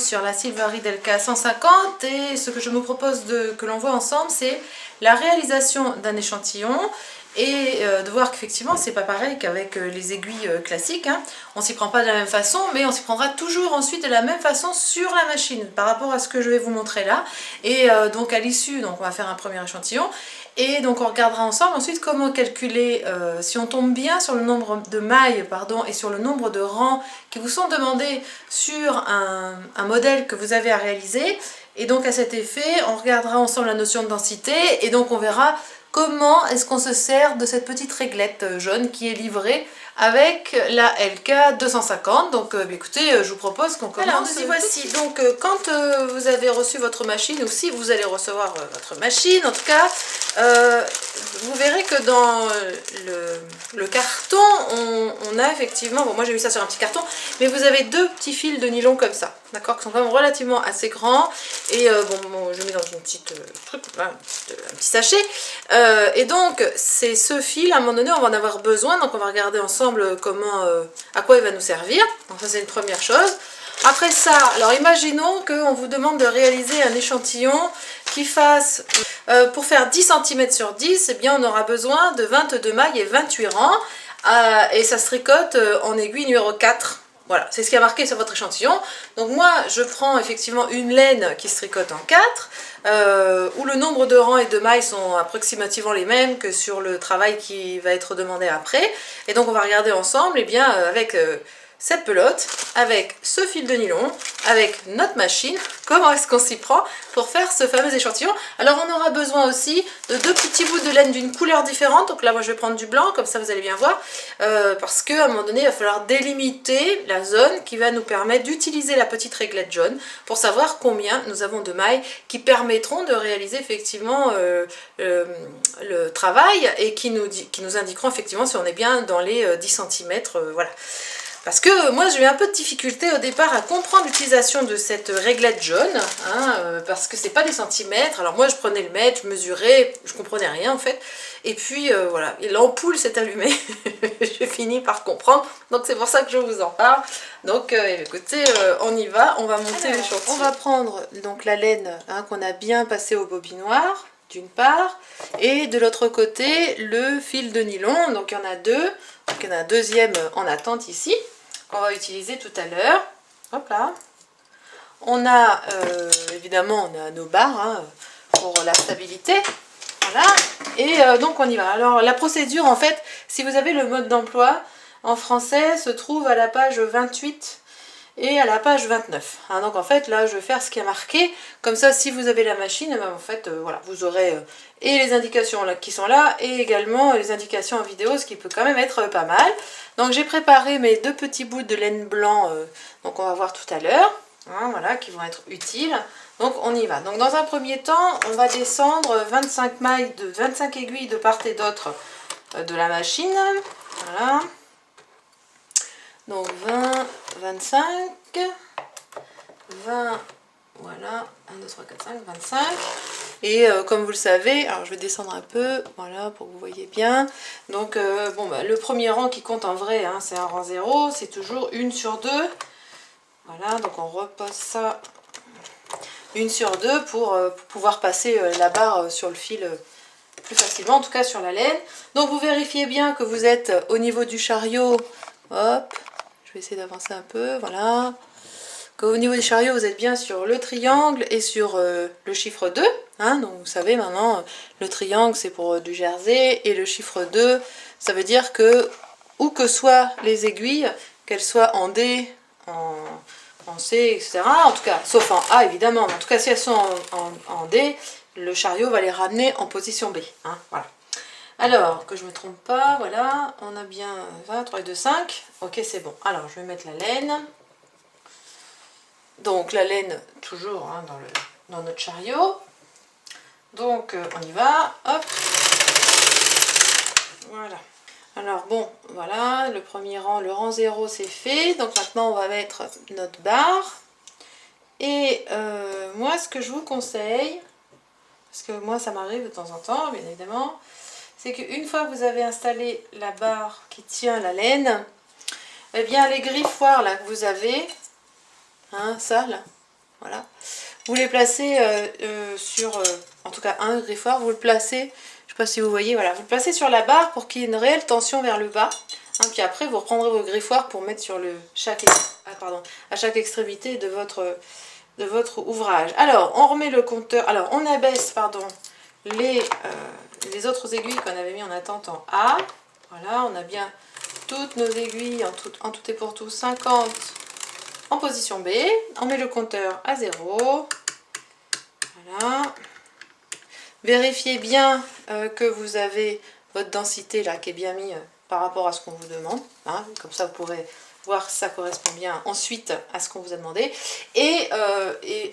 sur la Silvari Delca 150 et ce que je me propose que l'on voit ensemble, c'est la réalisation d'un échantillon et de voir qu'effectivement c'est pas pareil qu'avec les aiguilles classiques, hein. On s'y prend pas de la même façon, mais on s'y prendra toujours ensuite de la même façon sur la machine par rapport à ce que je vais vous montrer là. Et donc à l'issue, donc on va faire un premier échantillon et donc on regardera ensemble ensuite comment calculer si on tombe bien sur le nombre de mailles et sur le nombre de rangs qui vous sont demandés sur un modèle que vous avez à réaliser. Et donc à cet effet, on regardera ensemble la notion de densité et donc on verra comment est-ce qu'on se sert de cette petite réglette jaune qui est livrée avec la LK 250. Donc écoutez, je vous propose qu'on commence. Alors nous y voici. Donc quand vous avez reçu votre machine, ou si vous allez recevoir votre machine, en tout cas, vous verrez que dans le carton, on a effectivement, bon moi j'ai mis ça sur un petit carton, mais vous avez deux petits fils de nylon comme ça, d'accord, qui sont quand même relativement assez grands, et bon je mets dans une petite truc, un petit sachet, et donc c'est ce fil, à un moment donné on va en avoir besoin, donc on va regarder ensemble comment, à quoi il va nous servir. Donc ça c'est une première chose. Après ça, alors imaginons qu'on vous demande de réaliser un échantillon qui fasse, pour faire 10 cm sur 10, eh bien on aura besoin de 22 mailles et 28 rangs, et ça se tricote en aiguille numéro 4. Voilà, c'est ce qui a marqué sur votre échantillon. Donc moi, je prends effectivement une laine qui se tricote en 4, où le nombre de rangs et de mailles sont approximativement les mêmes que sur le travail qui va être demandé après. Et donc on va regarder ensemble, eh bien, avec cette pelote, avec ce fil de nylon, avec notre machine, comment est-ce qu'on s'y prend pour faire ce fameux échantillon. Alors on aura besoin aussi de deux petits bouts de laine d'une couleur différente. Donc là moi je vais prendre du blanc, comme ça vous allez bien voir, parce qu'à un moment donné il va falloir délimiter la zone qui va nous permettre d'utiliser la petite réglette jaune pour savoir combien nous avons de mailles qui permettront de réaliser effectivement le travail et qui nous indiqueront effectivement si on est bien dans les 10 cm, voilà. Parce que moi j'ai eu un peu de difficulté au départ à comprendre l'utilisation de cette réglette jaune, hein, parce que c'est pas des centimètres. Alors moi je prenais le mètre, je mesurais, je comprenais rien en fait. Et puis voilà, et l'ampoule s'est allumée, j'ai fini par comprendre, donc c'est pour ça que je vous en parle. Donc écoutez, on y va, on va monter l'échantillon. On va prendre donc la laine, hein, qu'on a bien passée au bobinoir, d'une part, et de l'autre côté le fil de nylon. Donc il y en a deux, donc il y en a un deuxième en attente ici, qu'on va utiliser tout à l'heure. Hop là. On a évidemment on a nos barres, hein, pour la stabilité. Voilà. Et donc on y va. Alors la procédure, en fait, si vous avez le mode d'emploi en français, se trouve à la page 28 et à la page 29. Hein, donc en fait là je vais faire ce qui est marqué, comme ça si vous avez la machine, ben, en fait voilà, vous aurez et les indications là, qui sont là, et également les indications en vidéo, ce qui peut quand même être pas mal. Donc j'ai préparé mes deux petits bouts de laine blanc, donc on va voir tout à l'heure, hein, voilà, qui vont être utiles. Donc on y va. Donc dans un premier temps on va descendre 25 mailles, 25 aiguilles de part et d'autre de la machine, voilà. Donc 20, 25, 20, voilà, 1, 2, 3, 4, 5, 25. Et comme vous le savez, alors je vais descendre un peu, voilà, pour que vous voyez bien. Donc bon, bah, le premier rang qui compte en vrai, hein, c'est un rang 0, c'est toujours 1 sur 2. Voilà, donc on repose ça 1 sur 2 pour pouvoir passer la barre sur le fil plus facilement, en tout cas sur la laine. Donc vous vérifiez bien que vous êtes au niveau du chariot, hop. Je vais essayer d'avancer un peu, voilà. Qu'au niveau des chariots, vous êtes bien sur le triangle et sur le chiffre 2. Hein, donc vous savez maintenant, le triangle c'est pour du jersey et le chiffre 2, ça veut dire que, où que soient les aiguilles, qu'elles soient en D, en C, etc. En tout cas, sauf en A évidemment, mais en tout cas si elles sont en D, le chariot va les ramener en position B. Hein, voilà. Alors, que je ne me trompe pas, voilà, on a bien 20, 3 et 2, 5. Ok, c'est bon. Alors, je vais mettre la laine. Donc, la laine, toujours, hein, dans notre chariot. Donc, on y va. Hop. Voilà. Alors, bon, voilà, le premier rang, le rang 0, c'est fait. Donc, maintenant, on va mettre notre barre. Et moi, ce que je vous conseille, parce que moi, ça m'arrive de temps en temps, bien évidemment, c'est qu'une fois que vous avez installé la barre qui tient la laine, eh bien les griffoirs là que vous avez, hein, ça là, voilà. Vous les placez sur, en tout cas un griffoir, vous le placez, je sais pas si vous voyez, voilà, vous le placez sur la barre pour qu'il y ait une réelle tension vers le bas. Hein, puis après, vous reprendrez vos griffoirs pour mettre sur à chaque extrémité de votre ouvrage. Alors, on remet le compteur, alors on abaisse, pardon, les autres aiguilles qu'on avait mis en attente en A. Voilà, on a bien toutes nos aiguilles en tout et pour tout 50 en position B. On met le compteur à 0. Voilà. Vérifiez bien que vous avez votre densité là qui est bien mise par rapport à ce qu'on vous demande. Hein. Comme ça, vous pourrez voir si ça correspond bien ensuite à ce qu'on vous a demandé. Et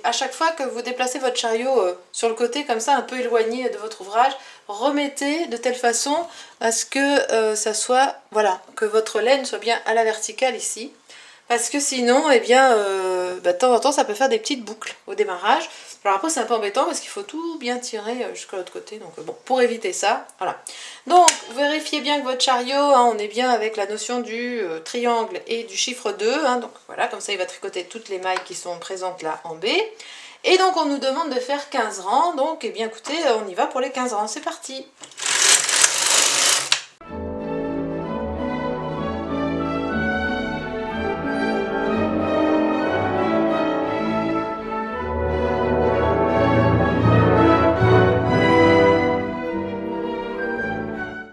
à chaque fois que vous déplacez votre chariot sur le côté comme ça, un peu éloigné de votre ouvrage, remettez de telle façon à ce que ça soit, voilà, que votre laine soit bien à la verticale ici. Parce que sinon, eh bien, de temps en temps, ça peut faire des petites boucles au démarrage. Alors après, c'est un peu embêtant parce qu'il faut tout bien tirer jusqu'à l'autre côté. Donc bon, pour éviter ça, voilà. Donc, vérifiez bien que votre chariot, hein, on est bien avec la notion du triangle et du chiffre 2. Hein, donc voilà, comme ça, il va tricoter toutes les mailles qui sont présentes là en B. Et donc, on nous demande de faire 15 rangs. Donc, eh bien, écoutez, on y va pour les 15 rangs. C'est parti!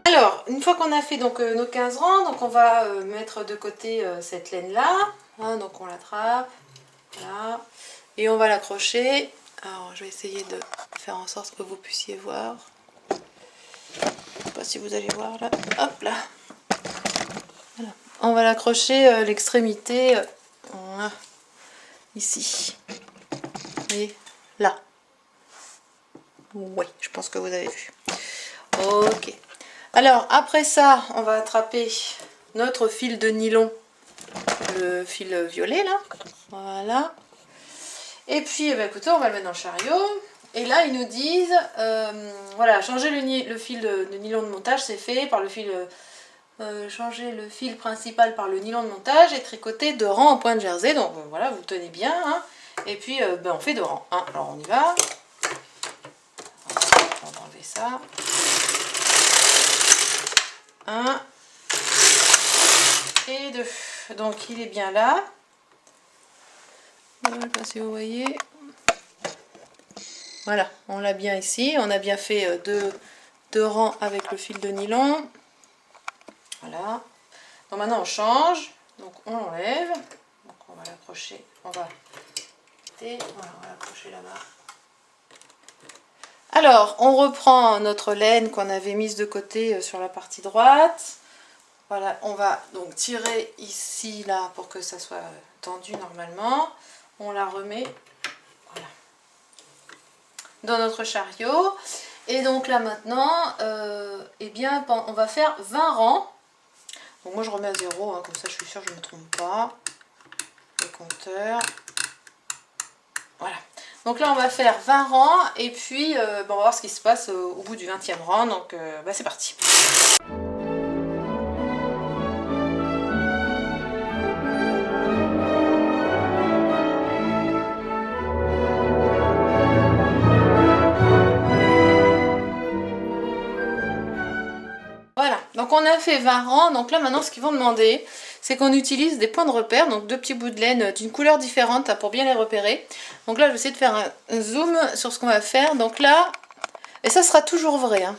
Alors, une fois qu'on a fait donc, nos 15 rangs, donc on va mettre de côté cette laine-là. Hein, donc on l'attrape, voilà, et on va l'accrocher. Alors, je vais essayer de faire en sorte que vous puissiez voir. Je ne sais pas si vous allez voir là. Hop là. Voilà. On va l'accrocher l'extrémité ici. Vous voyez, là. Oui, je pense que vous avez vu. Ok. Alors, après ça, on va attraper notre fil de nylon, le fil violet, là. Voilà. Et puis, eh bien, écoutez, on va le mettre dans le chariot. Et là, ils nous disent, voilà, changer le fil de nylon de montage, c'est fait par le fil... changer le fil principal par le nylon de montage et tricoter 2 rangs en point de jersey. Donc, voilà, vous tenez bien. Hein. Et puis, ben, on fait 2 rangs. Hein. Alors, on y va. On va enlever ça. 1 et 2. Donc il est bien là. Je ne sais pas si vous voyez. Voilà, on l'a bien ici. On a bien fait deux rangs avec le fil de nylon. Voilà. Donc maintenant on change. Donc on l'enlève. Donc on va l'accrocher. Voilà, on va l'accrocher là-bas. Alors, on reprend notre laine qu'on avait mise de côté sur la partie droite. Voilà, on va donc tirer ici, là, pour que ça soit tendu normalement. On la remet, voilà, dans notre chariot. Et donc là maintenant, eh bien, on va faire 20 rangs. Donc moi je remets à 0, hein, comme ça je suis sûre que je ne me trompe pas. Le compteur. Voilà. Donc là on va faire 20 rangs et puis on va voir ce qui se passe au bout du 20e rang. Donc c'est parti. Voilà, donc on a fait 20 rangs. Donc là maintenant ce qu'ils vont demander, c'est qu'on utilise des points de repère, donc 2 petits bouts de laine d'une couleur différente pour bien les repérer. Donc là je vais essayer de faire un zoom sur ce qu'on va faire. Donc là, et ça sera toujours vrai, hein.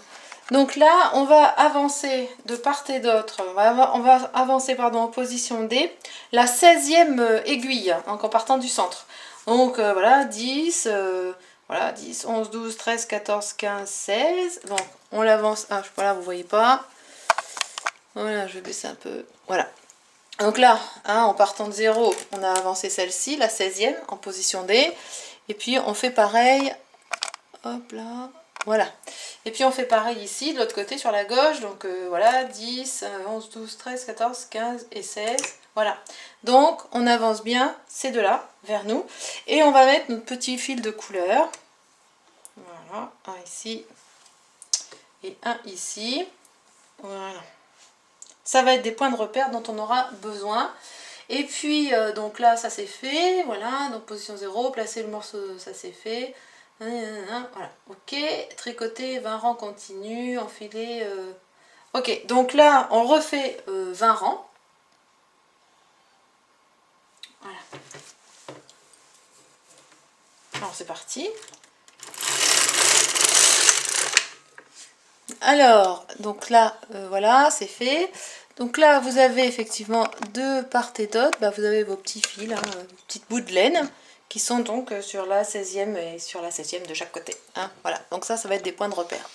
Donc là on va avancer de part et d'autre, on va avancer pardon, en position D, la 16e aiguille, donc en partant du centre. Donc voilà, 10, voilà, 10, 11, 12, 13, 14, 15, 16. Donc on l'avance, ah voilà, vous voyez pas. Voilà, je vais baisser un peu, voilà. Donc là, hein, en partant de 0, on a avancé celle-ci, la 16e, en position D. Et puis on fait pareil, hop là, voilà. Et puis on fait pareil ici, de l'autre côté, sur la gauche. Donc voilà, 10, 11, 12, 13, 14, 15 et 16. Voilà. Donc on avance bien ces deux-là vers nous. Et on va mettre notre petit fil de couleur. Voilà, un ici et un ici. Voilà. Ça va être des points de repère dont on aura besoin. Et puis, donc là, ça c'est fait, voilà, donc position 0, placer le morceau, ça c'est fait. Voilà, ok, tricoter 20 rangs continu, enfiler... Ok, donc là, on refait 20 rangs. Voilà. Alors, c'est parti. Alors, donc là, voilà, c'est fait. Donc là, vous avez effectivement de part et d'autre, vous avez vos petits fils, hein, vos petites bouts de laine, qui sont donc sur la 16e et sur la 7e de chaque côté. Hein, voilà, donc ça va être des points de repère.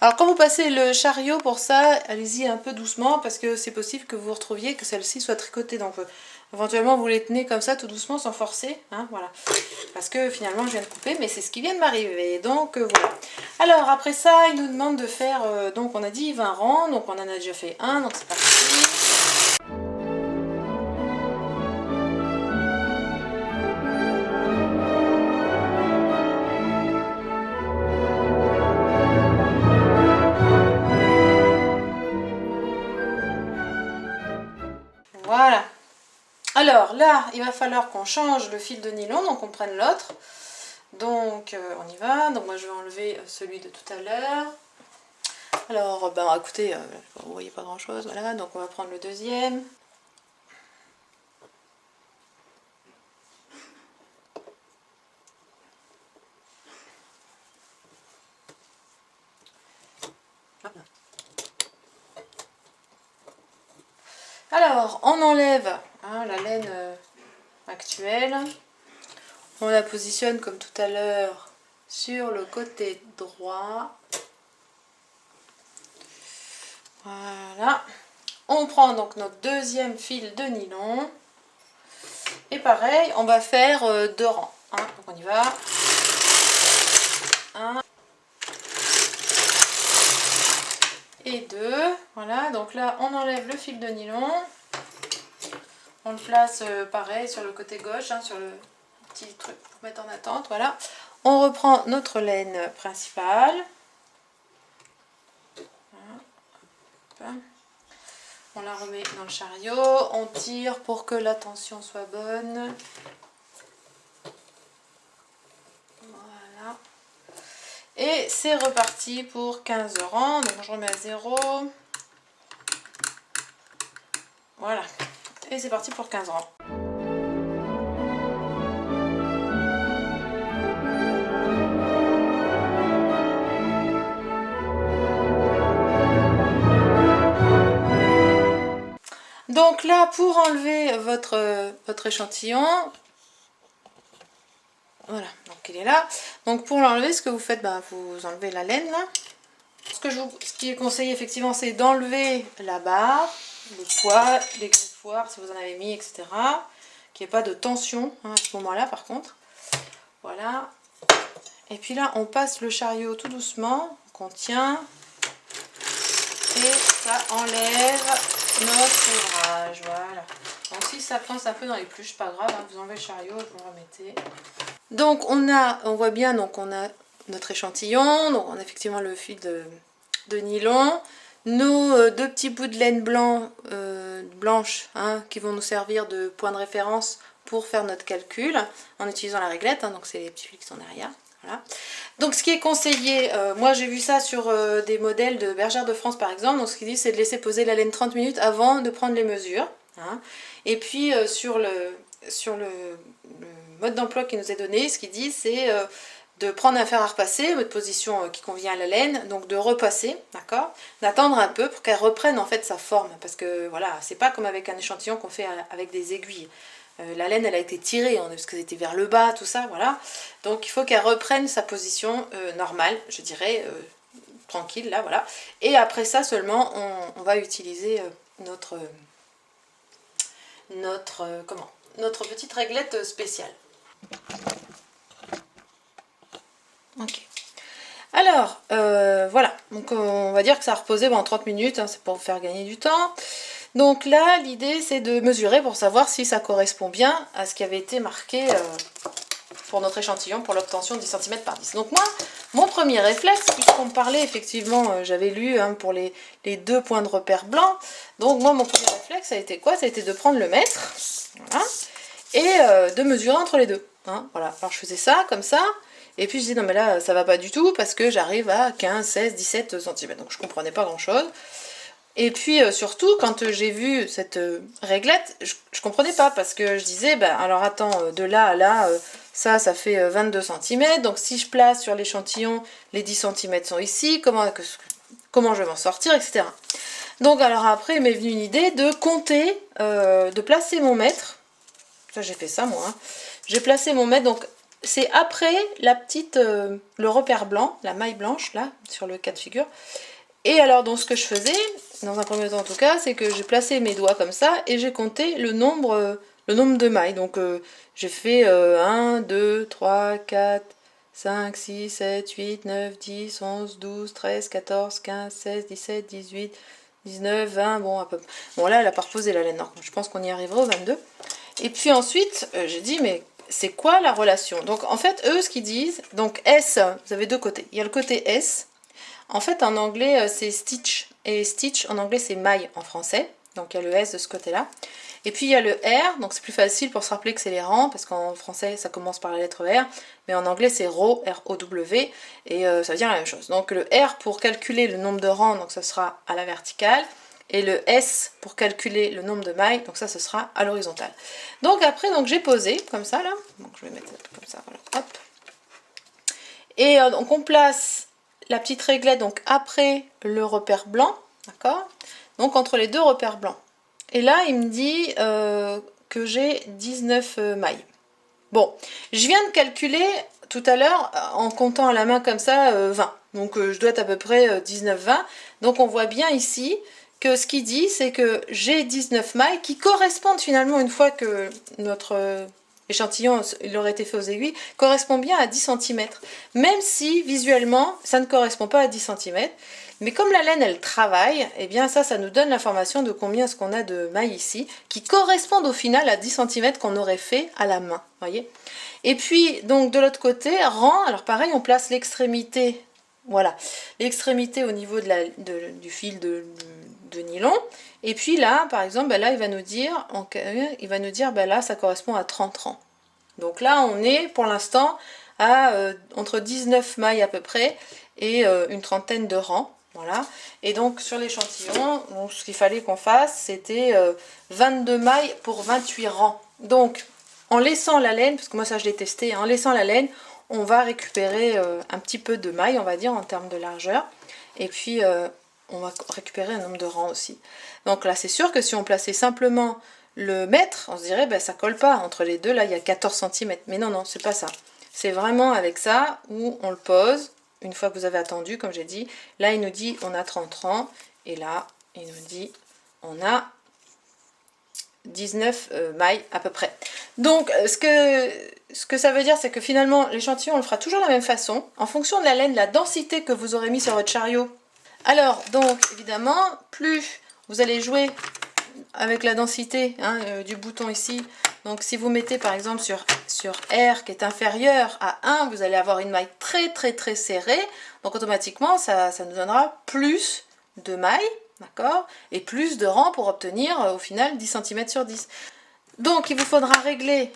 Alors quand vous passez le chariot pour ça, allez-y un peu doucement, parce que c'est possible que vous retrouviez que celle-ci soit tricotée. Donc éventuellement vous les tenez comme ça tout doucement sans forcer, hein, voilà. Parce que finalement je viens de couper, mais c'est ce qui vient de m'arriver. Donc voilà. Alors après ça, il nous demande de faire, donc on a dit 20 rangs, donc on en a déjà fait un, donc c'est parti. Voilà. Alors là, il va falloir qu'on change le fil de nylon, donc on prenne l'autre. Donc on y va. Donc moi je vais enlever celui de tout à l'heure. Alors écoutez, vous voyez pas grand chose, voilà, donc on va prendre le deuxième. Alors on enlève la laine actuelle. On la positionne comme tout à l'heure sur le côté droit. Voilà. On prend donc notre deuxième fil de nylon. Et pareil, on va faire 2 rangs. Hein. Donc on y va. 1 et 2. Voilà, donc là on enlève le fil de nylon. On le place pareil sur le côté gauche, hein, sur le petit truc pour mettre en attente. Voilà. On reprend notre laine principale. Voilà. On la remet dans le chariot. On tire pour que la tension soit bonne. Voilà. Et c'est reparti pour 15 rangs. Donc je remets à 0. Voilà. Et c'est parti pour 15 rangs. Donc là, pour enlever votre échantillon, voilà, donc il est là. Donc pour l'enlever, ce que vous faites, vous enlevez la laine là. Ce qui est conseillé effectivement, c'est d'enlever la barre, le poids, les griffoirs si vous en avez mis, etc. Qu'il n'y ait pas de tension hein, à ce moment-là par contre. Voilà. Et puis là, on passe le chariot tout doucement, qu'on tient. Et ça enlève notre ouvrage, voilà. Donc si ça coince un peu dans les pluches, pas grave, hein, vous enlevez le chariot, vous le remettez. Donc on voit bien, donc on a notre échantillon, donc on a effectivement le fil de nylon, nos 2 petits bouts de laine blanche hein, qui vont nous servir de point de référence pour faire notre calcul en utilisant la réglette, hein, donc c'est les petits fils qui sont derrière. Voilà. Donc ce qui est conseillé, moi j'ai vu ça sur des modèles de bergères de France par exemple, donc ce qu'ils disent c'est de laisser poser la laine 30 minutes avant de prendre les mesures. Hein. Et puis sur le mode d'emploi qui nous est donné, ce qu'ils disent c'est de prendre un fer à repasser, votre position qui convient à la laine, donc de repasser, d'accord, d'attendre un peu pour qu'elle reprenne en fait sa forme, parce que voilà, c'est pas comme avec un échantillon qu'on fait avec des aiguilles. La laine elle a été tirée hein, parce que c'était vers le bas tout ça voilà donc il faut qu'elle reprenne sa position normale je dirais tranquille là voilà et après ça seulement on va utiliser notre petite réglette spéciale. Ok. Alors voilà donc on va dire que ça a reposé en 30 minutes hein, c'est pour vous faire gagner du temps. Donc là, l'idée, c'est de mesurer pour savoir si ça correspond bien à ce qui avait été marqué pour notre échantillon pour l'obtention de 10 cm par 10. Donc moi, mon premier réflexe, puisqu'on me parlait effectivement, j'avais lu hein, pour les 2 points de repère blancs, donc moi mon premier réflexe ça a été quoi? Ça a été de prendre le mètre, voilà, et de mesurer entre les deux, hein, voilà. Alors je faisais ça, comme ça, et puis je dis non mais là ça va pas du tout, parce que j'arrive à 15, 16, 17 cm, donc je comprenais pas grand chose. Et puis surtout, quand j'ai vu cette réglette, je comprenais pas, parce que je disais, ben alors attends, de là à là, ça fait 22 cm, donc si je place sur l'échantillon, les 10 cm sont ici, comment je vais m'en sortir, etc. Donc alors après, il m'est venu une idée de compter, de placer mon mètre, ça j'ai fait ça moi, hein. J'ai placé mon mètre, donc c'est après la petite, le repère blanc, la maille blanche, là, sur le cas de figure. Et alors donc ce que je faisais, dans un premier temps en tout cas, c'est que j'ai placé mes doigts comme ça et j'ai compté le nombre de mailles. Donc j'ai fait 1, 2, 3, 4, 5, 6, 7, 8, 9, 10, 11, 12, 13, 14, 15, 16, 17, 18, 19, 20, bon à peu près. Bon là elle a pas reposé la laine, non, je pense qu'on y arrivera au 22. Et puis ensuite j'ai dit mais c'est quoi la relation? Donc en fait eux ce qu'ils disent, donc S, vous avez deux côtés. Il y a le côté S. En fait, en anglais, c'est stitch. Et stitch, en anglais, c'est maille en français. Donc, il y a le S de ce côté-là. Et puis, il y a le R. Donc, c'est plus facile pour se rappeler que c'est les rangs. Parce qu'en français, ça commence par la lettre R. Mais en anglais, c'est row, R-O-W. Et ça veut dire la même chose. Donc, le R pour calculer le nombre de rangs, donc ça sera à la verticale. Et le S pour calculer le nombre de mailles. Donc, ça, ce sera à l'horizontale. Donc, après, j'ai posé comme ça, là. Donc, je vais mettre comme ça. Voilà. Hop. Et donc, on place la petite réglette donc après le repère blanc, d'accord, donc entre les deux repères blancs. Et là il me dit que j'ai 19 mailles. Bon, je viens de calculer tout à l'heure en comptant à la main comme ça 20, donc je dois être à peu près 19-20, donc on voit bien ici que ce qu'il dit c'est que j'ai 19 mailles qui correspondent finalement, une fois que notre échantillon il aurait été fait aux aiguilles, correspond bien à 10 cm, même si visuellement ça ne correspond pas à 10 cm, mais comme la laine elle travaille, et eh bien ça nous donne l'information de combien est-ce qu'on a de mailles ici, qui correspondent au final à 10 cm qu'on aurait fait à la main, voyez. Et puis donc de l'autre côté, rang, alors pareil on place l'extrémité, voilà, l'extrémité au niveau du fil de nylon. Et puis là, par exemple, ben là, il va nous dire, ben là, ça correspond à 30 rangs. Donc là, on est pour l'instant à entre 19 mailles à peu près et une trentaine de rangs. Voilà. Et donc sur l'échantillon, ce qu'il fallait qu'on fasse, c'était 22 mailles pour 28 rangs. Donc en laissant la laine, parce que moi ça je l'ai testé, en laissant la laine, on va récupérer un petit peu de mailles, on va dire, en termes de largeur. Et puis on va récupérer un nombre de rangs aussi. Donc là c'est sûr que si on plaçait simplement le mètre, on se dirait ben ça colle pas entre les deux, là il y a 14 cm. Mais non, non, c'est pas ça. C'est vraiment avec ça où on le pose, une fois que vous avez attendu, comme j'ai dit. Là il nous dit on a 30 rangs, et là il nous dit on a 19 mailles à peu près. Donc ce que ça veut dire, c'est que finalement l'échantillon on le fera toujours de la même façon, en fonction de la laine, la densité que vous aurez mis sur votre chariot. Alors donc évidemment, plus vous allez jouer avec la densité du bouton ici, donc si vous mettez par exemple sur R qui est inférieur à 1, vous allez avoir une maille très serrée, donc automatiquement ça nous donnera plus de mailles, d'accord, et plus de rangs pour obtenir au final 10 cm sur 10. Donc il vous faudra régler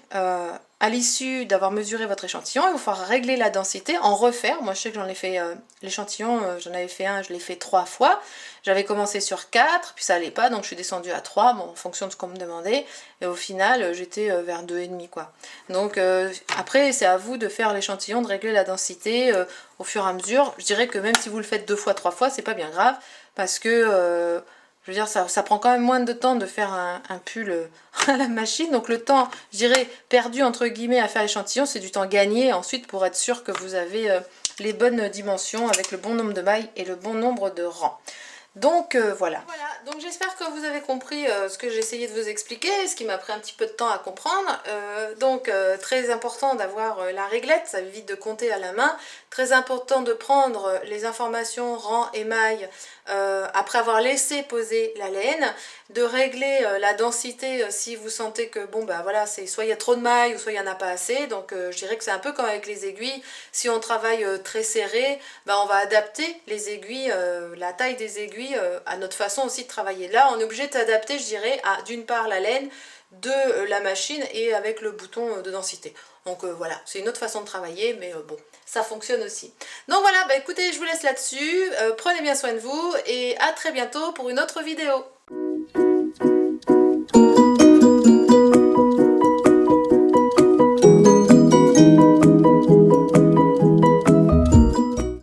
à l'issue d'avoir mesuré votre échantillon, il vous faudra régler la densité, en refaire. Moi je sais que j'en ai fait l'échantillon, j'en avais fait un, je l'ai fait 3 fois. J'avais commencé sur 4, puis ça allait pas, donc je suis descendue à 3, bon, en fonction de ce qu'on me demandait. Et au final j'étais vers 2,5 quoi. Donc après c'est à vous de faire l'échantillon, de régler la densité au fur et à mesure. Je dirais que même si vous le faites 2 fois, 3 fois, c'est pas bien grave, parce que je veux dire, ça prend quand même moins de temps de faire un pull à la machine. Donc le temps, je dirais, perdu entre guillemets à faire l'échantillon, c'est du temps gagné ensuite pour être sûr que vous avez les bonnes dimensions avec le bon nombre de mailles et le bon nombre de rangs. Donc voilà. Voilà, Donc j'espère que vous avez compris ce que j'ai essayé de vous expliquer, ce qui m'a pris un petit peu de temps à comprendre. Très important d'avoir la réglette, ça évite de compter à la main. Très important de prendre les informations rang et maille après avoir laissé poser la laine, de régler la densité si vous sentez que bon bah voilà, c'est soit il y a trop de mailles ou soit il n'y en a pas assez. Donc je dirais que c'est un peu comme avec les aiguilles, si on travaille très serré, bah, on va adapter les aiguilles, la taille des aiguilles à notre façon aussi de travailler. Là on est obligé d'adapter, je dirais, à d'une part la laine, de la machine et avec le bouton de densité. Donc voilà, c'est une autre façon de travailler, mais bon, ça fonctionne aussi. Donc voilà, bah écoutez, je vous laisse là-dessus, prenez bien soin de vous et à très bientôt pour une autre vidéo.